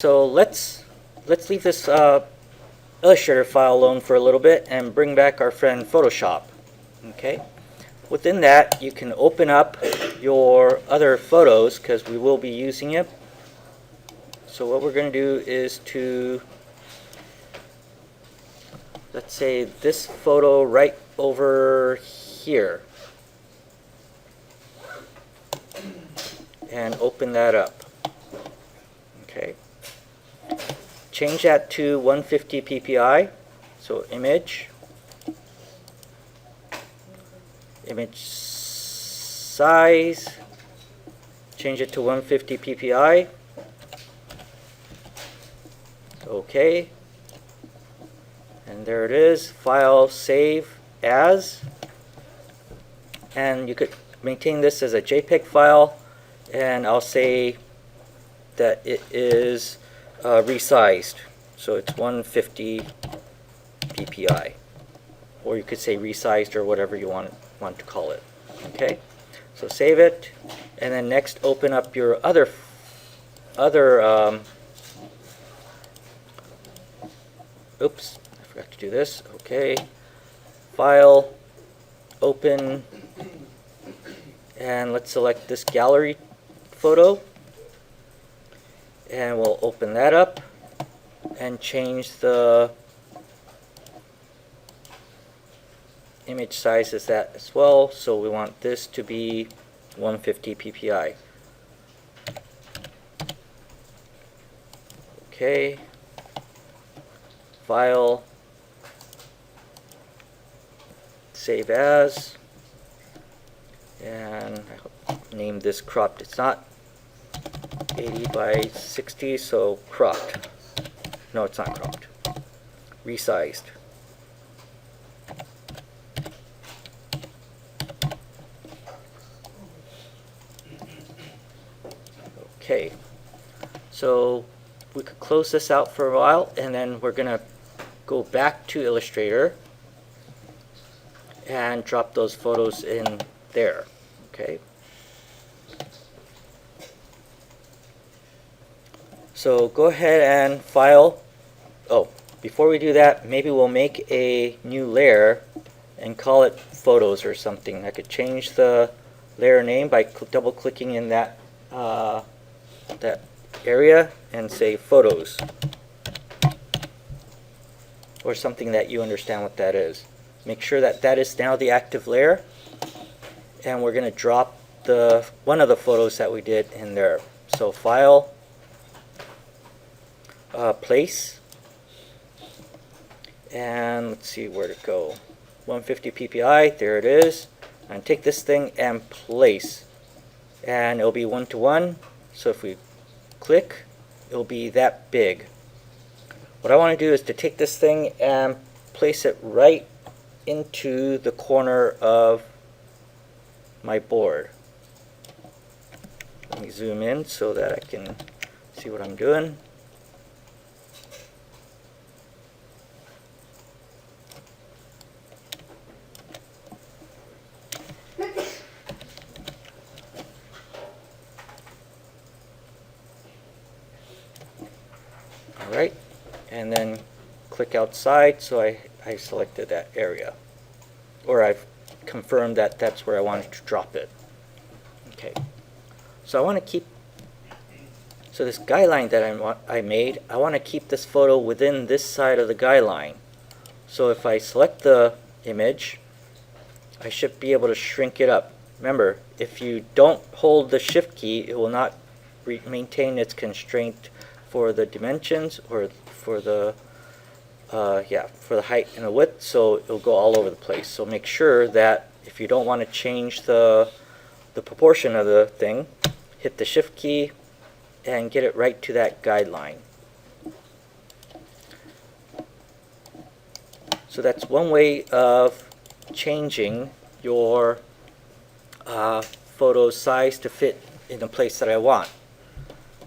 So let's leave this Illustrator file alone for a little bit and bring back our friend Photoshop. Okay. Within that, you can open up your other photos because we will be using it. So what we're going to do is to, let's say, this photo right over here, and open that up. Okay. Change that to 150 ppi. So image size, change it to 150 ppi. Okay, and there it is. File, save as, and you could maintain this as a JPEG file, and I'll say that it is resized, so it's 150 ppi, or you could say resized or whatever you want to call it. Okay, so save it, and then next open up your other oops, I forgot to do this. Okay, file, open, and let's select this gallery photo, and we'll open that up and change the image size as that as well. So we want this to be 150 ppi. Okay, file, save as, and I'll name this cropped. It's not 80 by 60, so cropped. No, it's not cropped. Resized. Okay, so we could close this out for a while, and then we're going to go back to Illustrator and drop those photos in there. Okay. So go ahead and file. Oh, before we do that, maybe we'll make a new layer and call it photos or something. I could change the layer name by double clicking in that that area and say photos, or something that you understand what that is. Make sure that that is now the active layer, and we're going to drop one of the photos that we did in there. So file, place, and let's see where to go. 150 ppi, there it is. And take this thing and place, and it'll be 1:1. So if we click, it'll be that big. What I want to do is to take this thing and place it right into the corner of my board. Let me zoom in so that I can see what I'm doing. Alright, and then click outside, so I selected that area, or I've confirmed that that's where I wanted to drop it. Okay, so I want to keep, so this guideline that I made, I want to keep this photo within this side of the guideline. So if I select the image, I should be able to shrink it up. Remember, if you don't hold the shift key, it will not maintain its constraint for the dimensions, or for the for the height and the width, so it'll go all over the place. So make sure that if you don't want to change the proportion of the thing, hit the shift key and get it right to that guideline. So that's one way of changing your photo size to fit in the place that I want.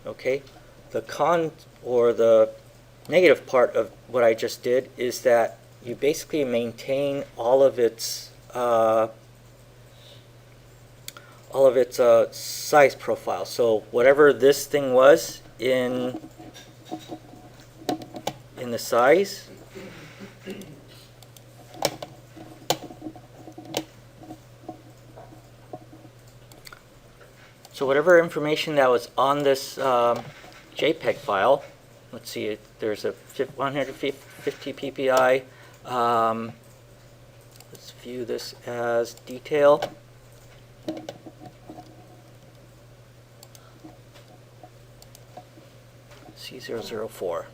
Okay. The con, or the negative part of what I just did, is that you basically maintain all of its size profile. So whatever this thing was in the size. So whatever information that was on this JPEG file, let's see, there's a 150 ppi. Let's view this as detail. C004.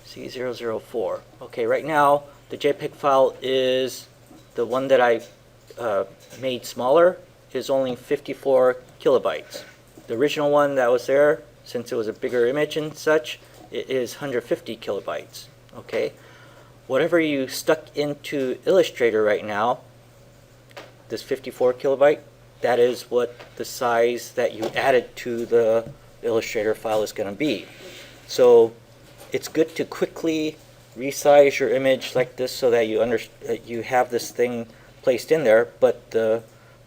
C004. Okay, right now the JPEG file is the one that I made smaller is only 54 kilobytes. The original one that was there, since it was a bigger image and such, it is 150 kilobytes. Okay, whatever you stuck into Illustrator right now, this 54 kilobyte, that is what the size that you added to the Illustrator file is going to be. So it's good to quickly resize your image like this so that you have this thing placed in there, but the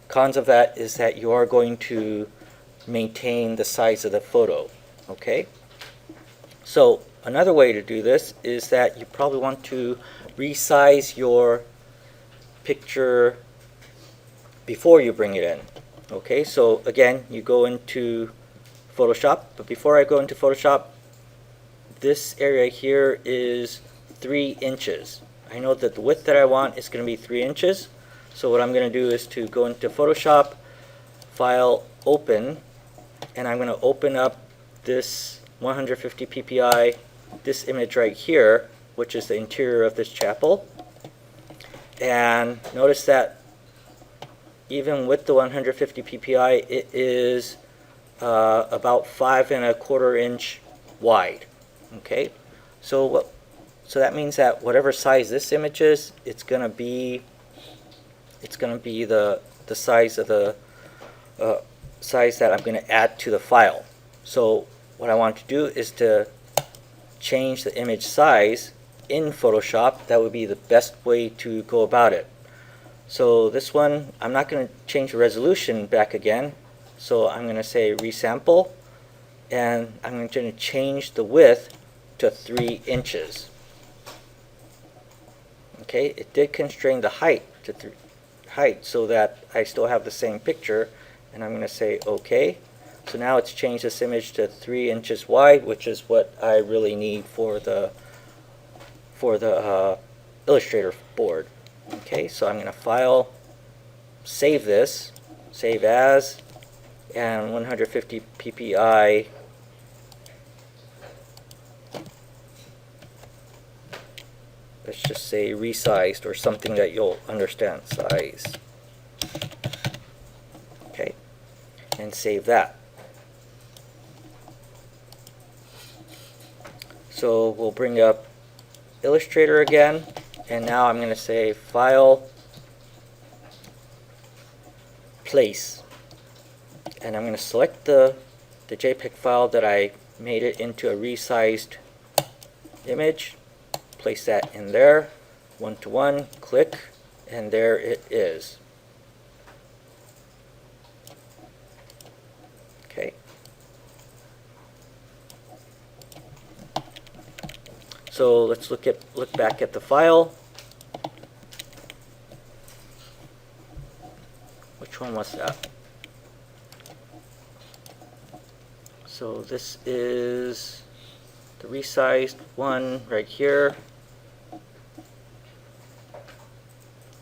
cons of that is that you are going to maintain the size of the photo. Okay? So another way to do this is that you probably want to resize your picture before you bring it in. Okay, so again, you go into Photoshop, but before I go into Photoshop, this area here is 3 inches. I know that the width that I want is going to be 3 inches. So what I'm going to do is to go into Photoshop, File, Open, and I'm going to open up this 150 ppi, this image right here, which is the interior of this chapel. And notice that even with the 150 ppi, it is about 5¼ inch wide. Okay, so that means that whatever size this image is, it's going to be the size of the size that I'm going to add to the file. So what I want to do is to change the image size in Photoshop. That would be the best way to go about it. So this one, I'm not going to change the resolution back again. So I'm going to say resample, and I'm going to change the width to 3 inches. Okay, it did constrain the height to height so that I still have the same picture, and I'm going to say OK. So now it's changed this image to 3 inches wide, which is what I really need for the Illustrator board. Okay, so I'm going to File, save this, save as, and 150 ppi. Let's just say resized, or something that you'll understand, size. Okay, and save that. So we'll bring up Illustrator again, and now I'm going to say File, Place, and I'm going to select the JPEG file that I made it into a resized image. Place that in there, 1:1, click, and there it is. Okay. So let's look back at the file. Which one was that? So this is the resized one right here.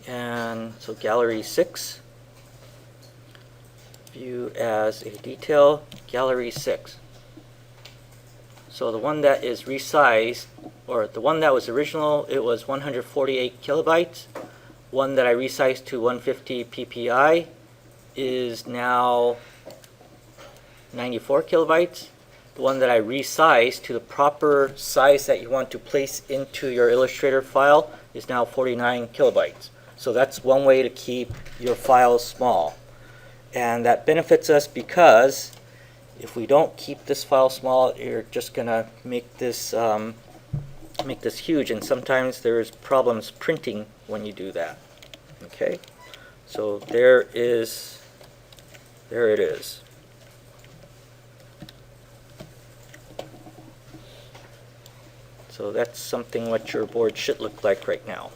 And so gallery 6, view as a detail, gallery 6. So the one that is resized, or the one that was original, it was 148 kilobytes. One that I resized to 150 ppi is now 94 kilobytes. The one that I resized to the proper size that you want to place into your Illustrator file is now 49 kilobytes. So that's one way to keep your files small. And that benefits us because if we don't keep this file small, you're just going to make this huge. And sometimes there's problems printing when you do that. Okay, so there it is. So that's something what your board should look like right now.